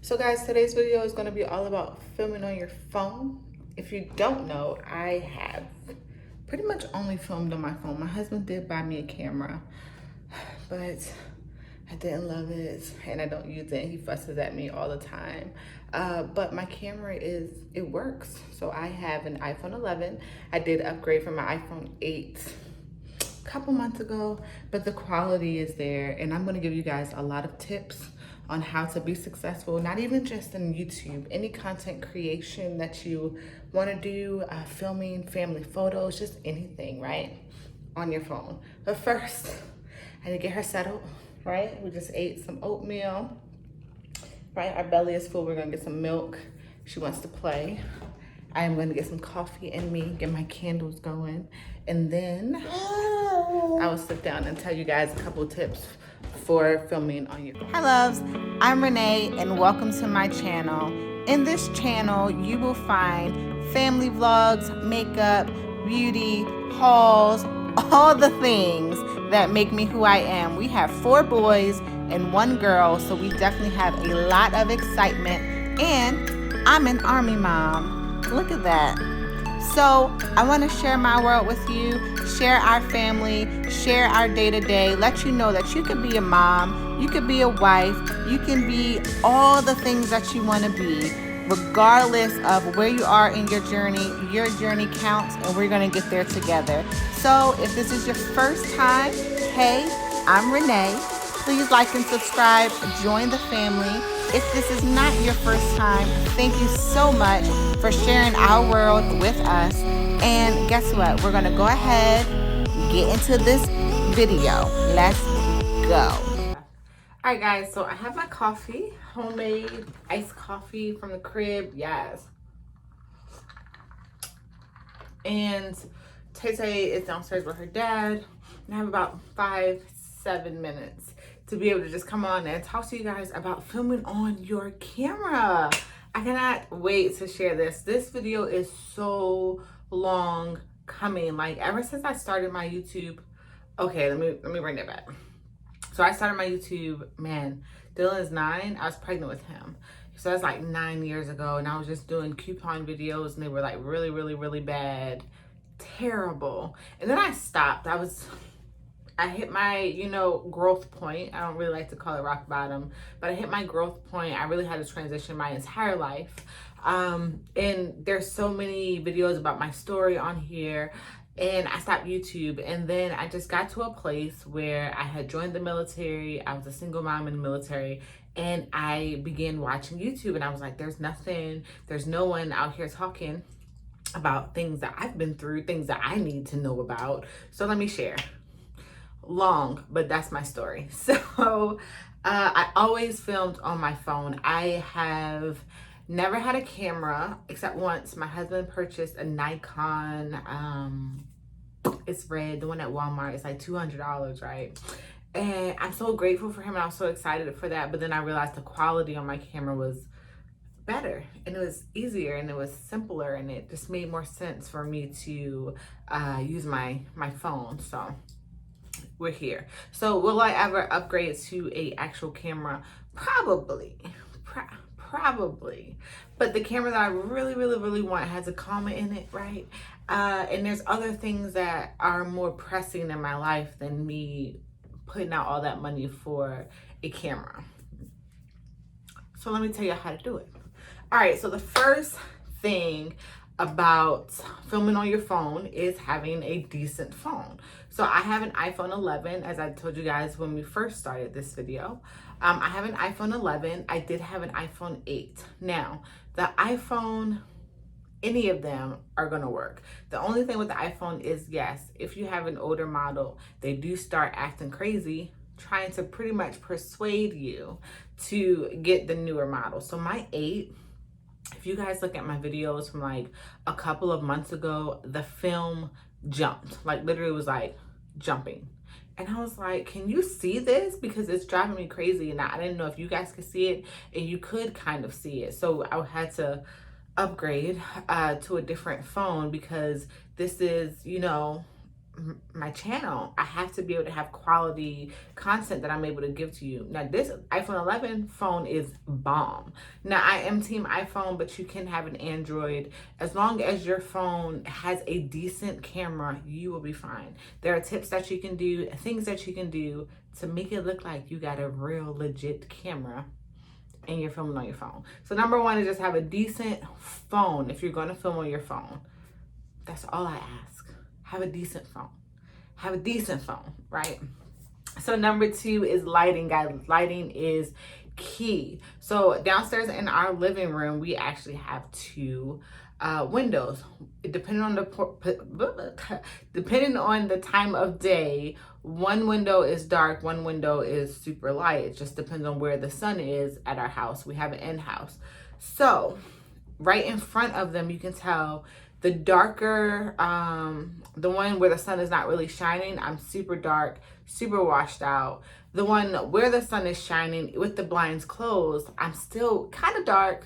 So guys, today's video is going to be all about filming on your phone. If you don't know, I have pretty much only filmed on my phone. My husband did buy me a camera, but I didn't love it and I don't use it. He fusses at me all the time. But my camera it works. So I have an iPhone 11. I did upgrade from my iPhone 8 a couple months ago, but the quality is there. And I'm gonna give you guys a lot of tips on how to be successful, not even just in YouTube, any content creation that you wanna do, filming family photos, just anything, right? On your phone. But first, I need to get her settled, right? We just ate some oatmeal, right? Our belly is full, we're gonna get some milk. She wants to play. I am gonna get some coffee in me, get my candles going, and then I will sit down and tell you guys a couple tips for filming on your phone. Hi loves, I'm Renee and welcome to my channel. In this channel, you will find family vlogs, makeup, beauty, hauls, all the things that make me who I am. We have 4 boys and 1 girl, so we definitely have a lot of excitement, and I'm an army mom. Look at that. So I want to share my world with you, share our family, share our day-to-day, let you know that you could be a mom, you could be a wife, you can be all the things that you want to be, regardless of where you are in your journey counts, and we're going to get there together. So if this is your first time, hey, I'm Renee. Please like and subscribe, join the family. If this is not your first time, thank you so much for sharing our world with us. And guess what? We're gonna go ahead, get into this video. Let's go. All right guys, so I have my coffee, homemade iced coffee from the crib, yes. And Tay is downstairs with her dad, and I have about 5-7 minutes to be able to just come on and talk to you guys about filming on your camera. I cannot wait to share this. This video is so long coming. Like ever since I started my YouTube, okay, let me bring that back. So I started my YouTube, man, Dylan is 9, I was pregnant with him. So that's like 9 years ago, and I was just doing coupon videos and they were like really, really, really bad, terrible. And then I stopped. I hit my, growth point. I don't really like to call it rock bottom, but I hit my growth point. I really had to transition my entire life. And there's so many videos about my story on here, and I stopped YouTube. And then I just got to a place where I had joined the military. I was a single mom in the military, and I began watching YouTube, and I was like, there's no one out here talking about things that I've been through, things that I need to know about. So let me share. Long, but that's my story. So I always filmed on my phone. I have never had a camera except once. My husband purchased a Nikon, it's red, the one at Walmart. It's like $200, right? And I'm so grateful for him, and I was so excited for that. But then I realized the quality on my camera was better, and it was easier, and it was simpler, and it just made more sense for me to use my phone. So we're here. So will I ever upgrade to a actual camera? Probably. Probably. But the camera that I really, really, really want has a comma in it, right? And there's other things that are more pressing in my life than me putting out all that money for a camera. So let me tell you how to do it. All right, so the first thing about filming on your phone is having a decent phone. So I have an iPhone 11, as I told you guys when we first started this video. I have an iPhone 11. I did have an iPhone 8. Now, the iPhone, any of them are gonna work. The only thing with the iPhone is, yes, if you have an older model, they do start acting crazy, trying to pretty much persuade you to get the newer model. So my 8, if you guys look at my videos from like a couple of months ago, the film jumped, like literally was like jumping. And I was like, can you see this? Because it's driving me crazy. And I didn't know if you guys could see it, and you could kind of see it. So I had to upgrade to a different phone, because this is, my channel, I have to be able to have quality content that I'm able to give to you. Now, this iPhone 11 phone is bomb. Now, I am team iPhone, but you can have an Android. As long as your phone has a decent camera, you will be fine. There are tips that you can do, things that you can do to make it look like you got a real legit camera and you're filming on your phone. So number one is just have a decent phone if you're going to film on your phone. That's all I ask. Have a decent phone. Have a decent phone, right? So number two is lighting, guys. Lighting is key. So downstairs in our living room, we actually have two windows. Depending on the time of day, one window is dark, one window is super light. It just depends on where the sun is at our house. We have an in-house. So right in front of them, you can tell the darker, the one where the sun is not really shining, I'm super dark, super washed out. The one where the sun is shining with the blinds closed, I'm still kind of dark,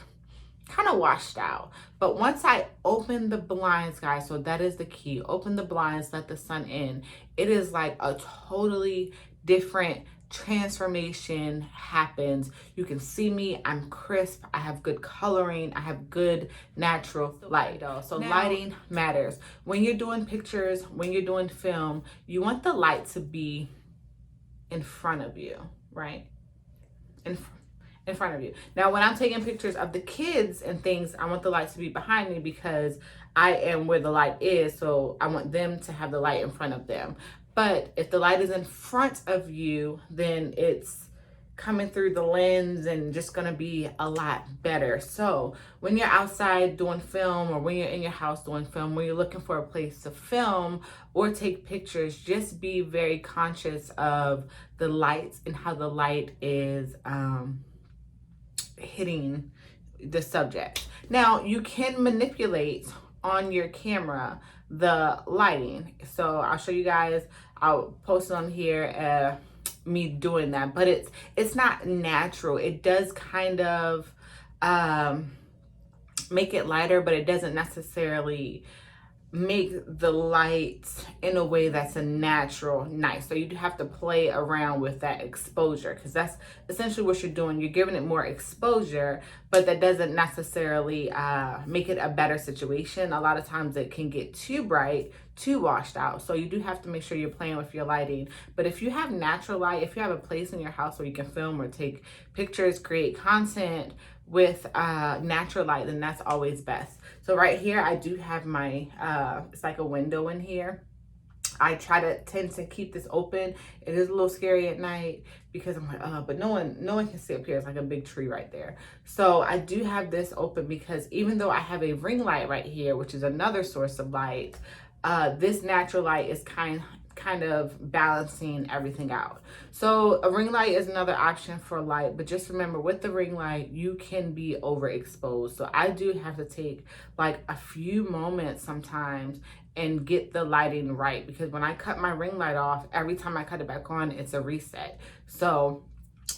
kind of washed out. But once I open the blinds, guys, so that is the key. Open the blinds, let the sun in. It is like a totally different transformation happens. You can see me, I'm crisp, I have good coloring, I have good natural light. So now, lighting matters. When you're doing pictures, when you're doing film, you want the light to be in front of you, right? In front of you. Now, when I'm taking pictures of the kids and things, I want the light to be behind me because I am where the light is. So I want them to have the light in front of them. But if the light is in front of you, then it's coming through the lens and just gonna be a lot better. So when you're outside doing film, or when you're in your house doing film, when you're looking for a place to film or take pictures, just be very conscious of the lights and how the light is hitting the subject. Now, you can manipulate on your camera the lighting. So I'll show you guys, I'll post on here me doing that, but it's not natural. It does kind of make it lighter, but it doesn't necessarily make the light in a way that's a natural nice. So you do have to play around with that exposure, because that's essentially what you're doing. You're giving it more exposure, but that doesn't necessarily make it a better situation. A lot of times it can get too bright, too washed out. So you do have to make sure you're playing with your lighting. But if you have natural light, if you have a place in your house where you can film or take pictures, create content with natural light, then that's always best. So right here, I do have my, it's like a window in here. I tend to keep this open. It is a little scary at night because I'm like, but no one can see up here. It's like a big tree right there. So I do have this open because even though I have a ring light right here, which is another source of light, this natural light is kind of balancing everything out. So a ring light is another option for light, but just remember, with the ring light, you can be overexposed. So I do have to take like a few moments sometimes and get the lighting right, because when I cut my ring light off, every time I cut it back on, it's a reset. So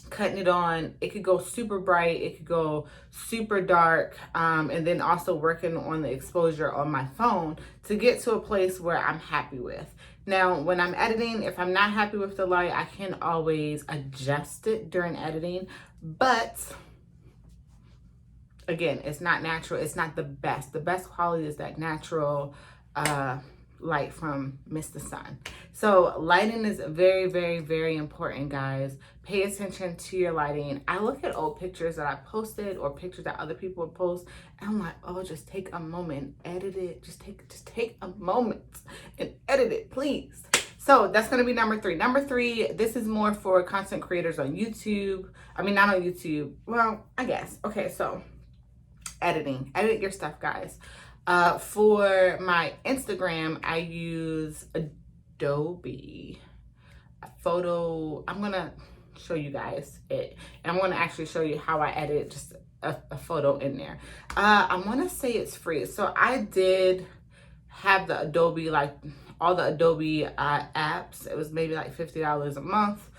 cutting it on, it could go super bright, it could go super dark, and then also working on the exposure on my phone to get to a place where I'm happy with. Now, when I'm editing, if I'm not happy with the light, I can always adjust it during editing, but again, it's not natural, it's not the best. The best quality is that natural light from Mr. Sun. So lighting is very, very, very important, guys. Pay attention to your lighting. I look at old pictures that I posted or pictures that other people post, and I'm like, oh, just take a moment, edit it. Just take a moment and edit it, please. So that's gonna be number three. Number three, this is more for content creators on YouTube. I mean, not on YouTube. Well, I guess. Okay, so editing. Edit your stuff, guys. For my Instagram, I use Adobe Photo. I'm gonna show you guys it, and I'm gonna actually show you how I edit just a photo in there. I want to say it's free. So I did have the Adobe, like all the Adobe apps. It was maybe like $50 a month.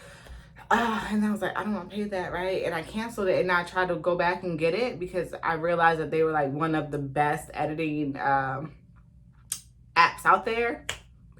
And I was like, I don't want to pay that, right? And I canceled it, and I tried to go back and get it because I realized that they were like one of the best editing apps out there.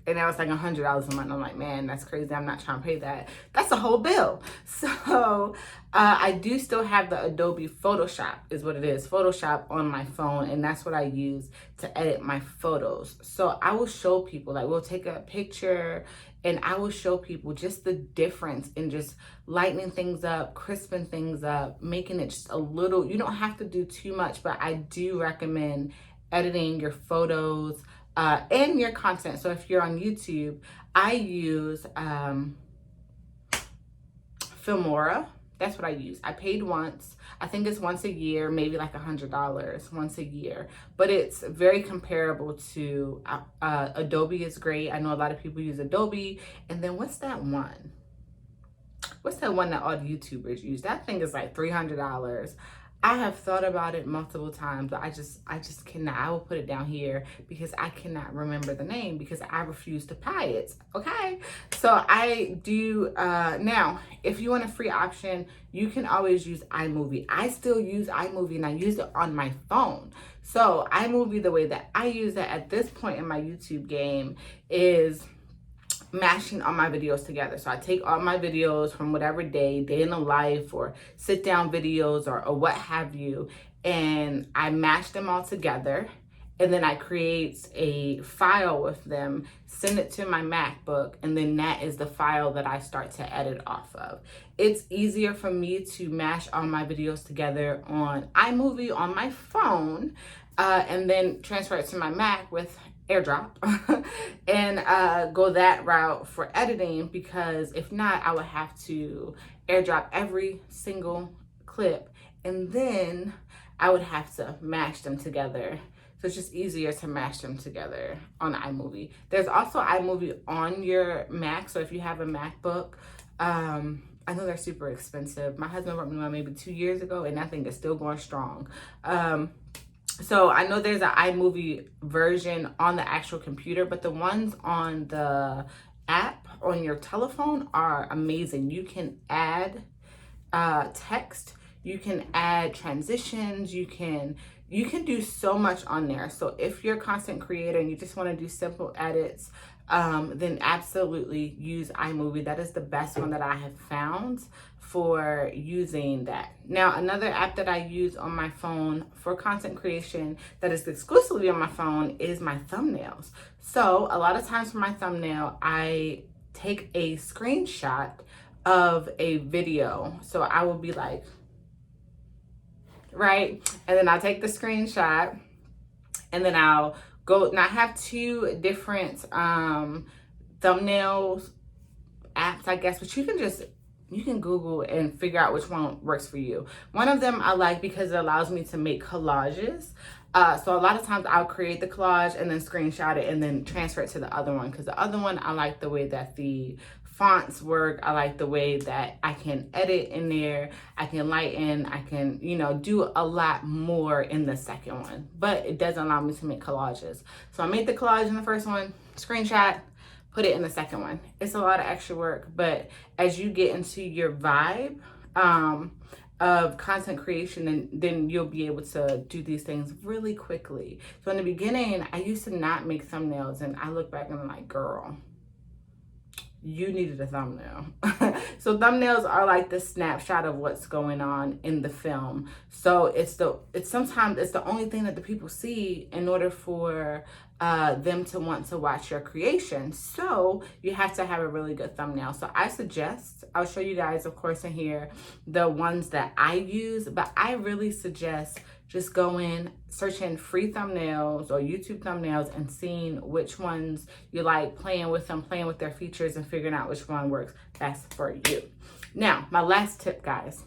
And now it's like $100 a month. I'm like, man, that's crazy. I'm not trying to pay that. That's a whole bill. So I do still have the Adobe Photoshop is what it is. Photoshop on my phone. And that's what I use to edit my photos. So I will show people, like we'll take a picture and I will show people just the difference in just lightening things up, crisping things up, making it just a little, you don't have to do too much, but I do recommend editing your photos and your content. So if you're on YouTube, I use Filmora. That's what I use. I paid once. I think it's once a year, maybe like $100 once a year. But it's very comparable to Adobe is great. I know a lot of people use Adobe. And then what's that one? What's that one that all the YouTubers use? That thing is like $300. I have thought about it multiple times, but I just cannot. I will put it down here because I cannot remember the name because I refuse to pay it. Okay, so I do now. If you want a free option, you can always use iMovie. I still use iMovie and I use it on my phone. So iMovie, the way that I use it at this point in my YouTube game is mashing all my videos together. So I take all my videos from whatever day in the life or sit down videos or what have you, and I mash them all together. And then I create a file with them, send it to my MacBook, and then that is the file that I start to edit off of. It's easier for me to mash all my videos together on iMovie on my phone, and then transfer it to my Mac with AirDrop and go that route for editing, because if not, I would have to AirDrop every single clip and then I would have to mash them together. So it's just easier to mash them together on iMovie. There's also iMovie on your Mac. So if you have a MacBook, I know they're super expensive. My husband bought me one maybe 2 years ago and that thing is still going strong. So I know there's an iMovie version on the actual computer, but the ones on the app on your telephone are amazing. You can add text, you can add transitions, you can do so much on there. So if you're a content creator and you just want to do simple edits, then absolutely use iMovie. That is the best one that I have found for using that. Now, another app that I use on my phone for content creation that is exclusively on my phone is my thumbnails. So a lot of times for my thumbnail, I take a screenshot of a video. So I will be like, right? And then I'll take the screenshot and then I'll go, and I have two different thumbnails apps, I guess, but you can Google and figure out which one works for you. One of them I like because it allows me to make collages. So a lot of times I'll create the collage and then screenshot it and then transfer it to the other one, because the other one, I like the way that the fonts work. I like the way that I can edit in there. I can lighten, I can, do a lot more in the second one, but it doesn't allow me to make collages. So I made the collage in the first one, screenshot, put it in the second one. It's a lot of extra work, but as you get into your vibe of content creation, then you'll be able to do these things really quickly. So in the beginning, I used to not make thumbnails, and I look back and I'm like, girl, you needed a thumbnail. So thumbnails are like the snapshot of what's going on in the film. So sometimes it's the only thing that the people see in order for them to want to watch your creation. So you have to have a really good thumbnail. So I'll show you guys, of course, in here the ones that I use, but I really suggest just going, searching free thumbnails or YouTube thumbnails and seeing which ones you like, playing with them, playing with their features and figuring out which one works best for you. Now, my last tip, guys,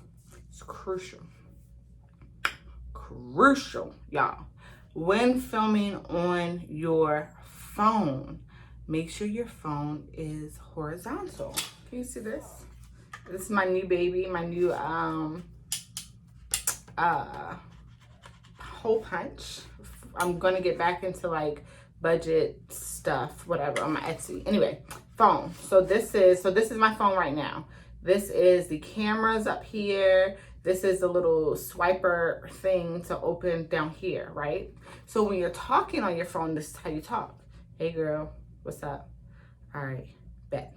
is crucial, y'all. When filming on your phone, make sure your phone is horizontal. Can you see this? This is my new baby, my new hole punch. I'm gonna get back into like budget stuff, whatever, on my Etsy. Anyway, phone. So this is my phone right now. This is the cameras up here. This is the little swiper thing to open down here, right? So when you're talking on your phone, this is how you talk. Hey girl, what's up? All right, bet.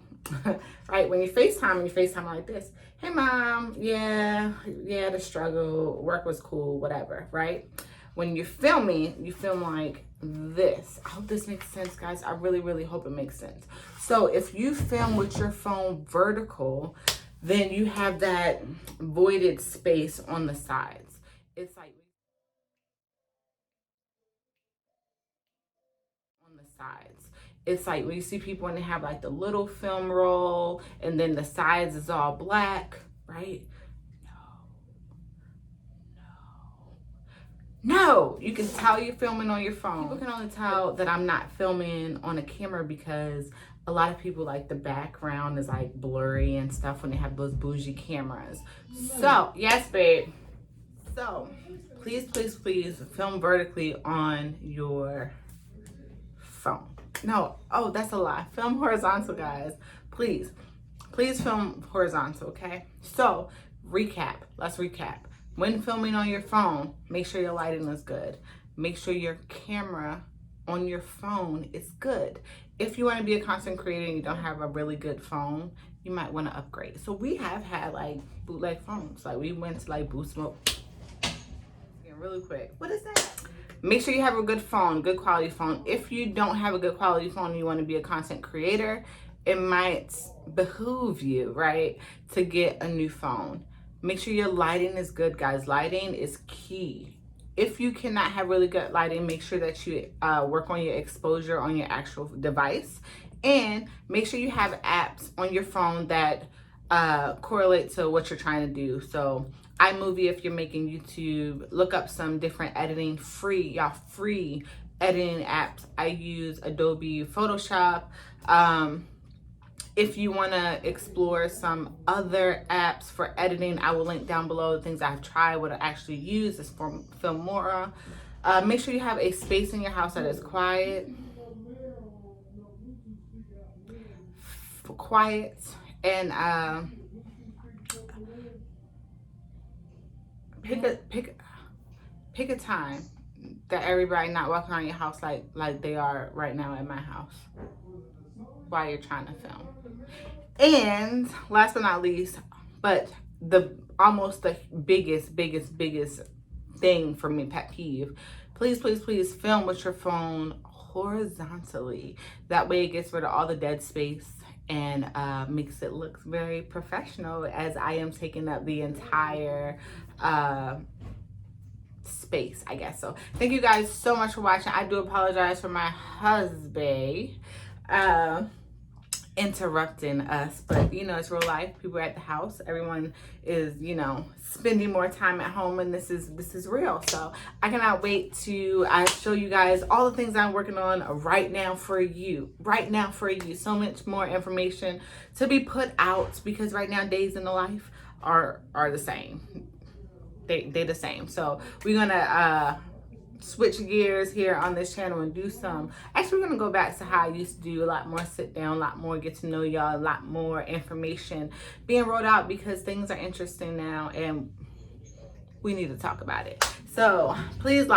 Right, when you FaceTime like this. Hey, Mom. Yeah, the struggle. Work was cool, whatever, right? When you're filming, you film like this. I hope this makes sense, guys. I really, really hope it makes sense. So if you film with your phone vertical, then you have that voided space on the sides. It's like on the sides. It's like when you see people when they have like the little film roll and then the sides is all black, right? No, you can tell you're filming on your phone. People can only tell that I'm not filming on a camera because a lot of people like the background is like blurry and stuff when they have those bougie cameras. So, yes, babe. So, please, please, please film vertically on your phone. No, oh, that's a lie. Film horizontal, guys. Please, please film horizontal, okay? So, recap. Let's recap. When filming on your phone, make sure your lighting is good. Make sure your camera on your phone is good. If you want to be a content creator and you don't have a really good phone, you might want to upgrade. So we have had like bootleg phones. Like we went to like Boost Mode. Really quick. What is that? Make sure you have a good phone, good quality phone. If you don't have a good quality phone and you want to be a content creator, it might behoove you, right, to get a new phone. Make sure your lighting is good, guys. Lighting is key. If you cannot have really good lighting, make sure that you work on your exposure on your actual device. And make sure you have apps on your phone that correlate to what you're trying to do. So iMovie, if you're making YouTube, look up some different editing free editing apps. I use Adobe Photoshop. If you want to explore some other apps for editing, I will link down below the things I've tried. What I actually use is for Filmora. Make sure you have a space in your house that is quiet. And pick a time that everybody not walking around your house like they are right now at my house while you're trying to film. And last but not least, but the biggest thing for me, pet peeve, please film with your phone horizontally. That way it gets rid of all the dead space and makes it look very professional, as I am taking up the entire space, I guess. So thank you guys so much for watching. I do apologize for my husband interrupting us, but you know, it's real life. People are at the house, everyone is, you know, spending more time at home, and this is real. So I cannot wait to show you guys all the things I'm working on right now for you. So much more information to be put out, because right now days in the life are the same. They're the same. So we're gonna switch gears here on this channel and do some, actually we're gonna go back to how I used to do a lot more sit down, a lot more get to know y'all, a lot more information being rolled out, because things are interesting now and we need to talk about it. So please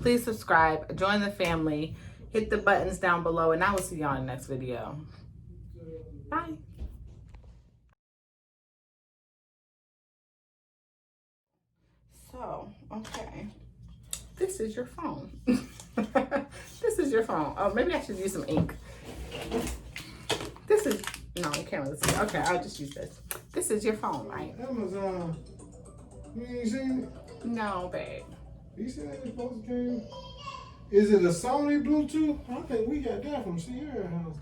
please subscribe, join the family, hit the buttons down below, and I will see y'all in the next video. Bye. So, okay. This is your phone. This is your phone. Oh, maybe I should use some ink. This is, no, you can't really see. Okay, I'll just use this. This is your phone, right? Amazon. You ain't seen it? No, babe. You seen that this post came? Is it a Sony Bluetooth? I think we got that from Sierra House.